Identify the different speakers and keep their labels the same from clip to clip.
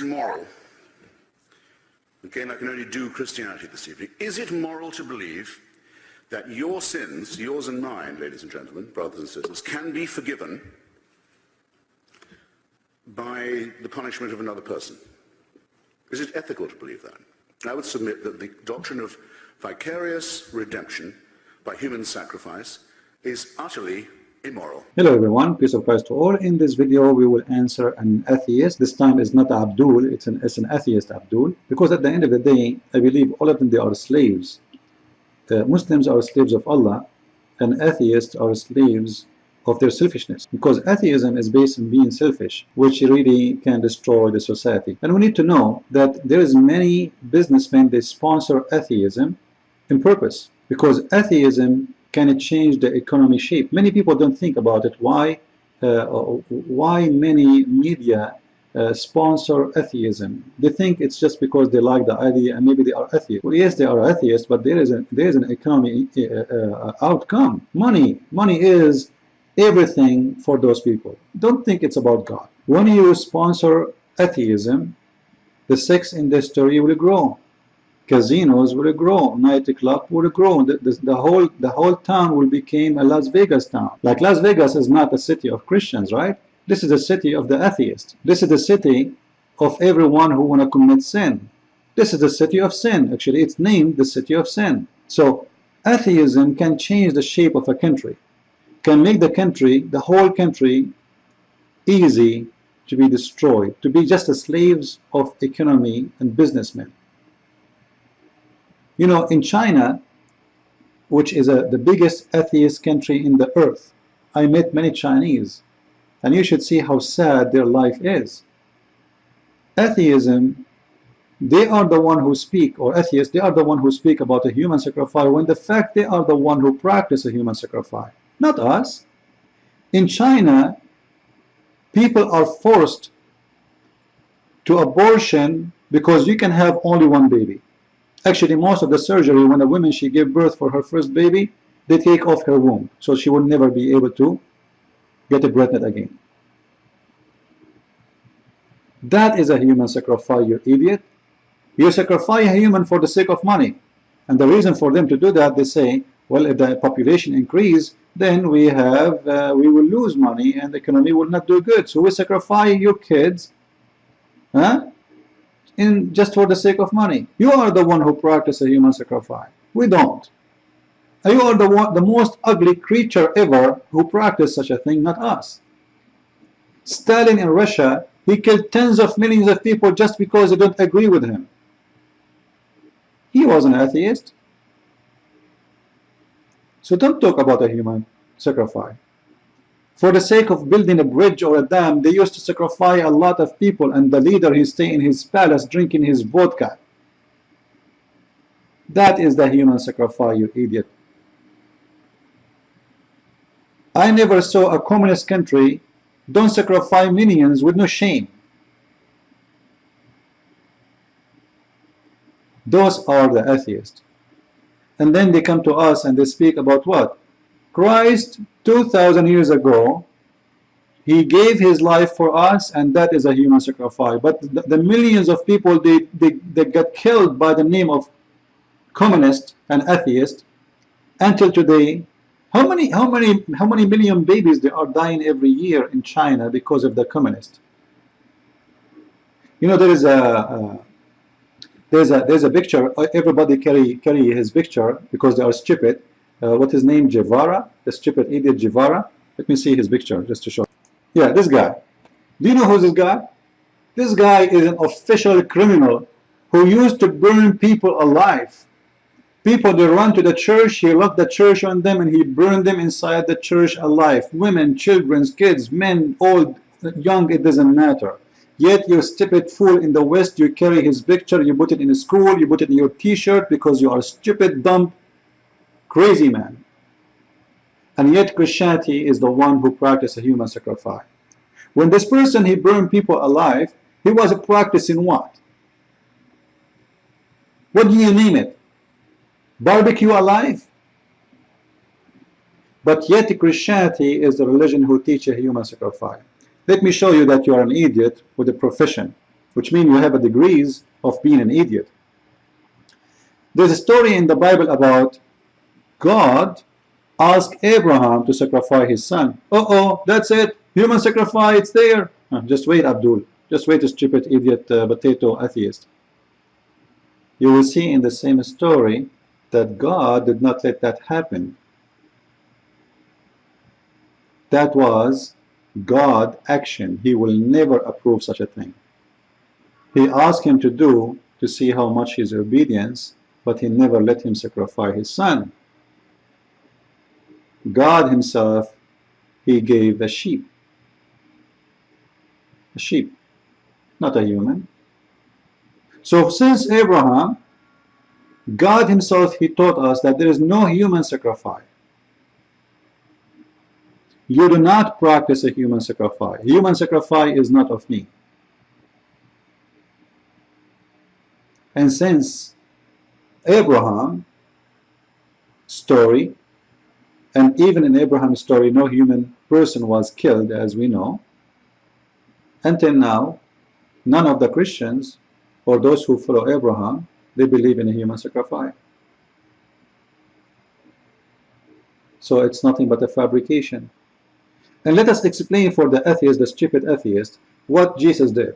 Speaker 1: it moral? Again, I can only do Christianity this evening. Is it moral to believe that your sins, yours and mine, ladies and gentlemen, brothers and sisters, can be forgiven by the punishment of another person? Is it ethical to believe that? I would submit that the doctrine of vicarious redemption by human sacrifice is utterly immoral.
Speaker 2: Hello everyone, peace of Christ to all. In this video we will answer an atheist. This time is not Abdul, it's an atheist Abdul, because at the end of the day I believe all of them, they are slaves. Muslims are slaves of Allah and atheists are slaves of their selfishness, because atheism is based on being selfish, which really can destroy the society. And we need to know that there is many businessmen that sponsor atheism in purpose, because atheism can change the economy shape. Many people don't think about it. Why many media sponsor atheism? They think it's just because they like the idea and maybe they are atheists. Well, yes, they are atheists, but there is an economy outcome. Money is everything for those people. Don't think it's about God. When you sponsor atheism, the sex industry will grow. Casinos will grow, nightclub will grow, the whole town will become a Las Vegas town. Like Las Vegas is not a city of Christians, right? This is a city of the atheists. This is the city of everyone who want to commit sin. This is the city of sin. Actually, it's named the city of sin. So atheism can change the shape of a country, can make the whole country easy to be destroyed, to be just the slaves of economy and businessmen. You know, in China, which is the biggest atheist country in the earth, I met many Chinese, and you should see how sad their life is. Atheism, they are the one who speak, or atheists, they are the one who speak about a human sacrifice, when the fact they are the one who practice a human sacrifice, not us. In China, people are forced to abortion because you can have only one baby. Actually, most of the surgery, when a woman, she gave birth for her first baby, they take off her womb, so she will never be able to get pregnant again. That is a human sacrifice, you idiot. You sacrifice a human for the sake of money. And the reason for them to do that, they say, well, if the population increase, then we will lose money and the economy will not do good. So we sacrifice your kids, just for the sake of money. You are the one who practice a human sacrifice. We don't. You are the most ugly creature ever who practiced such a thing, not us. Stalin in Russia, he killed tens of millions of people just because they don't agree with him. He was an atheist. So don't talk about a human sacrifice. For the sake of building a bridge or a dam, they used to sacrifice a lot of people, and the leader, he stay in his palace drinking his vodka. That is the human sacrifice, you idiot. I never saw a communist country don't sacrifice millions with no shame. Those are the atheists. And then they come to us and they speak about what? Christ, 2,000 years ago, he gave his life for us, and that is a human sacrifice. But the millions of people, they got killed by the name of communist and atheist until today. How many million babies they are dying every year in China because of the communist? You know, there's a picture. Everybody carry his picture because they are stupid. What his name? Guevara, the stupid idiot Guevara. Let me see his picture just to show. Yeah, this guy. Do you know who's this guy? This guy is an official criminal who used to burn people alive. People, they run to the church, he locked the church on them and he burned them inside the church alive. Women, children, kids, men, old, young, it doesn't matter. Yet you stupid fool in the West, you carry his picture, you put it in a school, you put it in your t-shirt because you are stupid, dumb, crazy man. And yet Christianity is the one who practices a human sacrifice. When this person, he burned people alive, he was practicing what? What do you name it? Barbecue alive? But yet Christianity is the religion who teaches human sacrifice. Let me show you that you are an idiot with a profession, which means you have a degrees of being an idiot. There's a story in the Bible about God asked Abraham to sacrifice his son. Uh-oh, that's it. Human sacrifice, it's there. Just wait, Abdul. Just wait, stupid idiot potato atheist. You will see in the same story that God did not let that happen. That was God's action. He will never approve such a thing. He asked him to do to see how much his obedience, but he never let him sacrifice his son. God himself, he gave a sheep, not a human. So since Abraham, God himself, he taught us that there is no human sacrifice. You do not practice a human sacrifice. Human sacrifice is not of me. And since Abraham story, and even in Abraham's story, no human person was killed, as we know, until now, none of the Christians or those who follow Abraham, they believe in a human sacrifice. So it's nothing but a fabrication. And let us explain for the atheist, the stupid atheist, what Jesus did.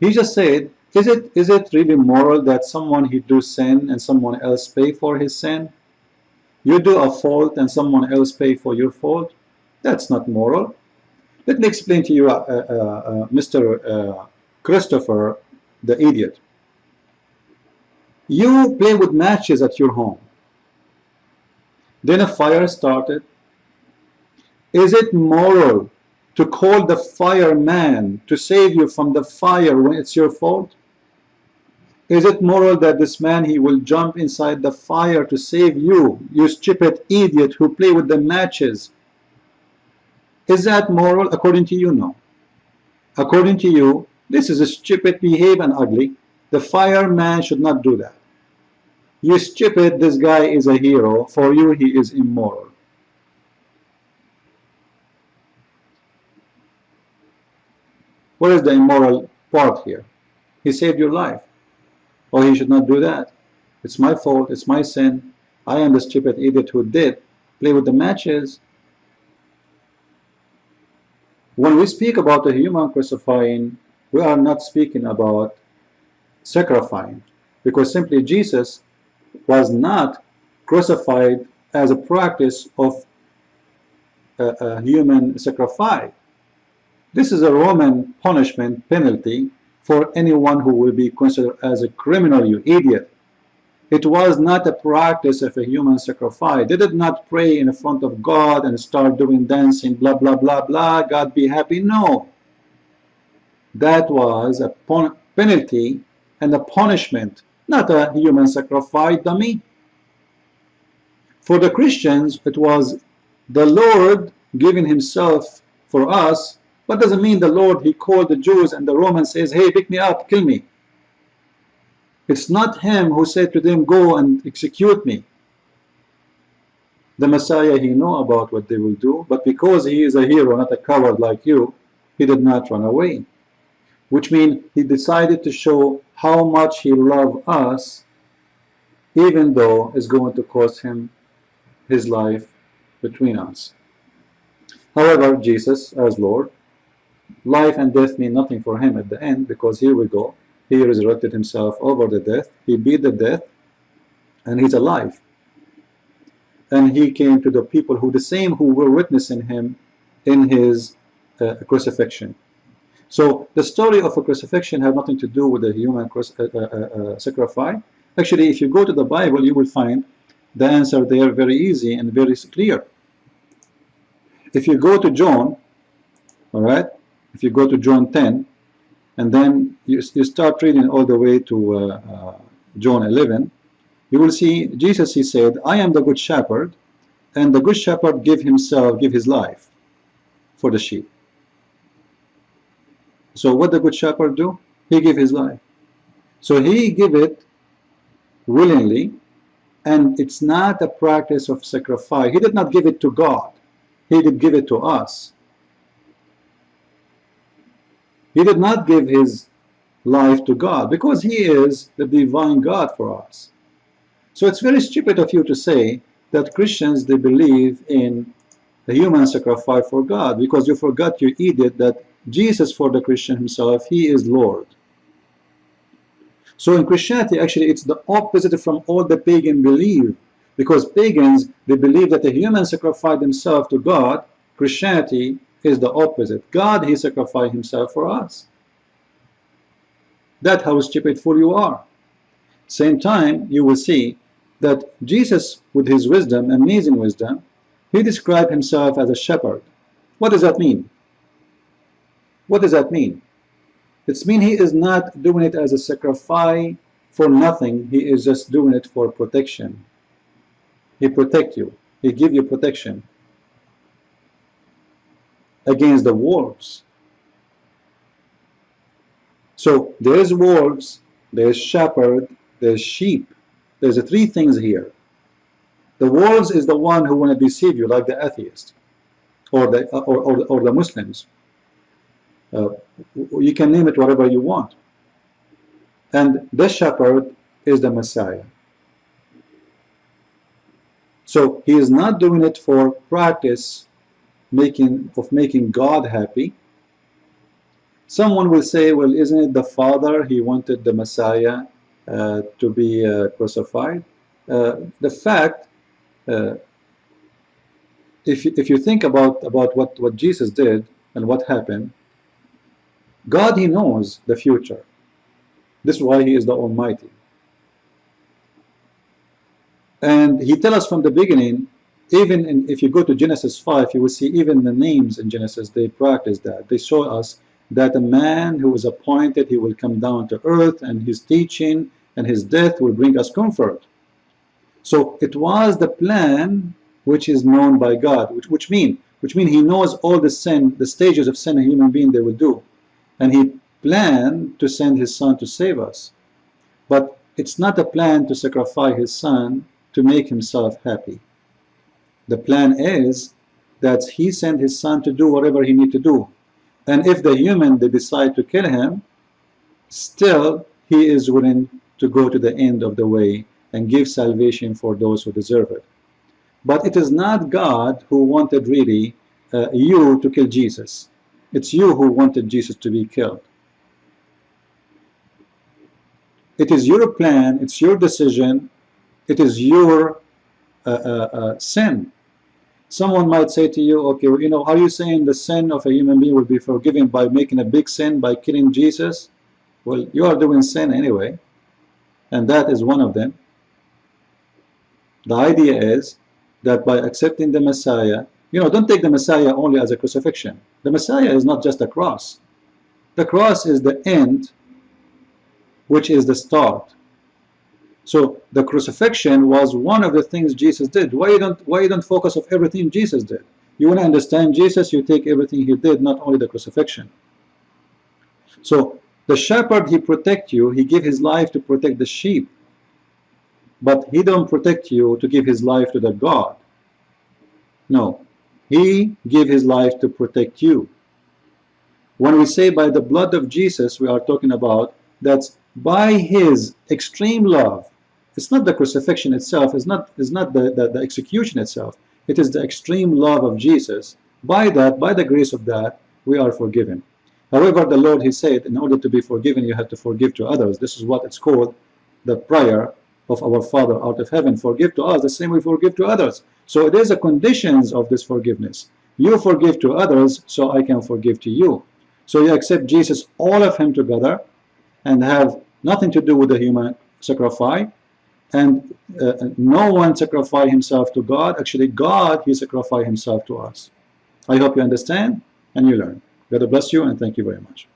Speaker 2: He just said, is it really moral that someone he do sin and someone else pay for his sin? You do a fault and someone else pay for your fault? That's not moral. Let me explain to you, Mr. Christopher, the idiot. You play with matches at your home. Then a fire started. Is it moral to call the fireman to save you from the fire when it's your fault? Is it moral that this man, he will jump inside the fire to save you, you stupid idiot who play with the matches? Is that moral? According to you, no. According to you, this is a stupid, behave and ugly. The fireman should not do that. You stupid, this guy is a hero. For you, he is immoral. What is the immoral part here? He saved your life. Oh, he should not do that. It's my fault. It's my sin. I am the stupid idiot who did play with the matches. When we speak about the human crucifying, we are not speaking about sacrificing, because simply Jesus was not crucified as a practice of a human sacrifice. This is a Roman punishment penalty for anyone who will be considered as a criminal, you idiot. It was not a practice of a human sacrifice. They did not pray in front of God and start doing dancing, blah, blah, blah, blah, God be happy. No. That was a penalty and a punishment, not a human sacrifice, dummy. For the Christians, it was the Lord giving himself for us, but doesn't mean the Lord, he called the Jews and the Romans says, hey, pick me up, kill me. It's not him who said to them, go and execute me. The Messiah, he know about what they will do, but because he is a hero, not a coward like you, he did not run away. Which means he decided to show how much he loved us, even though it's going to cost him his life between us. However, Jesus, as Lord, life and death mean nothing for him at the end, because here we go. He resurrected himself over the death. He beat the death, and he's alive. And he came to the people who the same who were witnessing him in his crucifixion. So the story of a crucifixion had nothing to do with the human sacrifice. Actually, if you go to the Bible, you will find the answer there very easy and very clear. If you go to John, all right, if you go to John 10, and then you start reading all the way to John 11, you will see Jesus, he said, I am the good shepherd, and the good shepherd give his life for the sheep. So what the good shepherd do? He give his life. So he give it willingly, and it's not a practice of sacrifice. He did not give it to God. He did give it to us. He did not give his life to God because he is the divine God for us. So it's very stupid of you to say that Christians, they believe in the human sacrifice for God, because you forgot, you idiot, that Jesus, for the Christian himself, he is Lord. So in Christianity, actually, it's the opposite from all the pagan belief, because pagans, they believe that the human sacrificed himself to God. Christianity is the opposite. God, he sacrificed himself for us. That's how stupid fool you are. Same time, you will see that Jesus, with his wisdom, amazing wisdom, he described himself as a shepherd. What does that mean? What does that mean? It means he is not doing it as a sacrifice for nothing. He is just doing it for protection. He protects you. He gives you protection against the wolves. So there's wolves, there's shepherd, there's sheep. There's three things here. The wolves is the one who want to deceive you, like the atheist or the Muslims. You can name it whatever you want. And the shepherd is the Messiah. So he is not doing it for practice of making God happy. Someone will say, well, isn't it the Father? He wanted the Messiah to be crucified. The fact, if you think about what Jesus did and what happened, God, he knows the future. This is why he is the Almighty. And he tells us from the beginning, even if you go to Genesis 5, you will see even the names in Genesis, they practice that. They show us that a man who is appointed, he will come down to earth, and his teaching and his death will bring us comfort. So it was the plan which is known by God, which mean he knows all the sin, the stages of sin a human being they will do. And he planned to send his son to save us. But it's not a plan to sacrifice his son to make himself happy. The plan is that he sent his son to do whatever he need to do. And if the human, they decide to kill him, still he is willing to go to the end of the way and give salvation for those who deserve it. But it is not God who wanted really you to kill Jesus. It's you who wanted Jesus to be killed. It is your plan, it's your decision, it is your sin. Someone might say to you, okay, well, you know, are you saying the sin of a human being will be forgiven by making a big sin, by killing Jesus? Well, you are doing sin anyway, and that is one of them. The idea is that by accepting the Messiah, you know, don't take the Messiah only as a crucifixion. The Messiah is not just a cross. The cross is the end, which is the start. So the crucifixion was one of the things Jesus did. Why you don't focus on everything Jesus did? You want to understand Jesus, you take everything he did, not only the crucifixion. So the shepherd, he protect you, he give his life to protect the sheep. But he don't protect you to give his life to the God. No, he give his life to protect you. When we say by the blood of Jesus, we are talking about that's by his extreme love. It's not the crucifixion itself, it's not the execution itself. It is the extreme love of Jesus. By that, by the grace of that, we are forgiven. However, the Lord, he said, in order to be forgiven, you have to forgive to others. This is what it's called, the prayer of our Father out of heaven. Forgive to us the same we forgive to others. So it is the conditions of this forgiveness. You forgive to others, so I can forgive to you. So you accept Jesus, all of him together, and have nothing to do with the human sacrifice. And no one sacrificed himself to God. Actually, God, he sacrificed himself to us. I hope you understand and you learn. God bless you, and thank you very much.